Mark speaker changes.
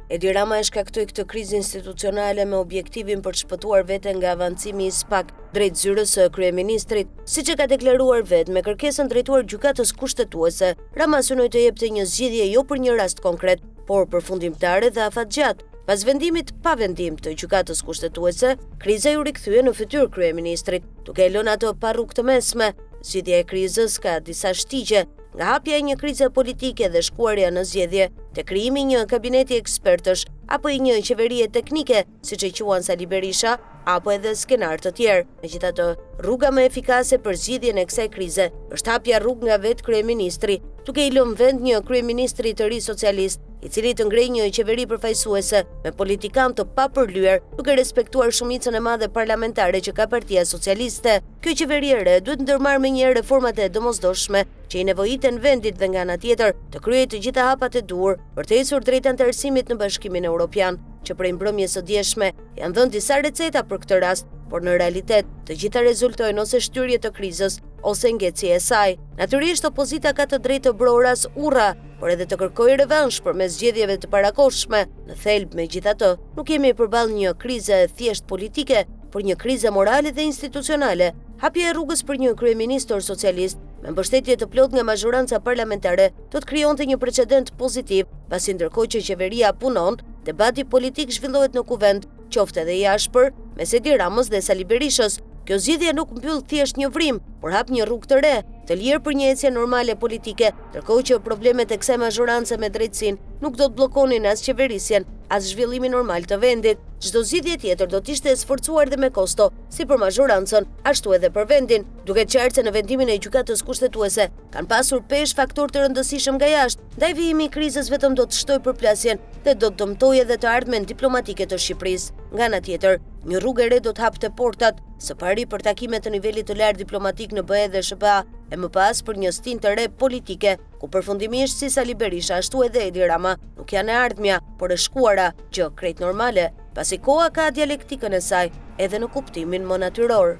Speaker 1: Edi Rama e shkaktoi këtë krizë institucionale me objektivin për të shpëtuar veten nga avancimi i SPAK drejt zyrës së kryeministrit, siç e ka deklaruar vetë me kërkesën drejtuar gjykatës kushtetuese. Rama synoi të jepte një zgjidhje jo për një rast konkret, por përfundimtare dhe afatgjatë. Pas vendimit pa vendim të gjykatës kushtetuese, kriza ju rikthye në fytyrë kryeministrit, duke e lënë ato pa rrugë të mesme. Zgjidhja e krizës ka disa shtigje, nga hapja e një krize politike dhe shkuarja në zgjedhje, te krijimi një kabineti ekspertësh apo i një qeverie teknike, siç e quan Sali Berisha, apo edhe skenar të tjerë. Megjithatë, rruga më efikase për zgjidhjen e kësaj krize është hapja rrugë nga vetë kryeministri, duke i lënë vend një kryeministri të ri socialist, i cili të ngrej një qeveri përfaqësuese me politikan të papërlyer, duke respektuar shumicën e madhe parlamentare që ka Partia Socialiste. Kjo qeveri e re duhet ndërmarrë menjëherë reformat e domosdoshme që i nevojiten vendit dhe nga ana tjetër të kryejë të gjitha hapat e duhur për të ecur drejt anëtarësimit në Bashkimin Evropian, që prej mbrëmjes së dieshme janë dhënë disa receta për këtë rast, por në realitet të gjitha rezultojnë ose shtyrje të krizës ose ngjecje e saj. Natyrisht opozita ka të drejtë të broras urra, por edhe të kërkojë revansh përmes zgjedhjeve të parakohshme. Në thelb, megjithatë, nuk jemi përballë një krize thjesht politike, por një krize morale dhe institucionale. Hapja e rrugës për një kryeministër socialist me mbështetje të plot nga mazhoranca parlamentare do të krijonte një precedent pozitiv, pasi ndërkohë që qeveria punon, debati politik zhvillohet në kuvend, qoftë edhe i ashpër, mes Edi Ramës dhe Sali Berishës. Kjo zgjidhje nuk mbyll thjesht një vrim, por hap një rrugë të re, të lirë për një ecje normale politike, ndërkohë që problemet e kësaj mazhorance me drejtësinë nuk do të bllokonin as qeverisjen, as zhvillimin normal të vendit. Çdo zgjidhje tjetër do të ishte e sforcuar dhe me kosto, si për mazhorancën, ashtu edhe për vendin, duke qartë se në vendimin e gjykatës kushtetuese kanë pasur pesh faktor të rëndësishëm nga jashtë. Ndaj vijimi i krizës vetëm do të shtojë përplasjen dhe do të dëmtojë edhe të ardhmen diplomatike të Shqipërisë. Nga ana tjetër, një rrugë e re do të hapte portat, së pari për takime të nivelit të lartë diplomatik në BE dhe SBA, e më pas për një stin të re politike, ku përfundimisht si Sali Berisha ashtu edhe Edi Rama nuk janë e ardhmja, por e shkuara, gjë krejt normale, pasi koha ka dialektikën e saj edhe në kuptimin më natyror.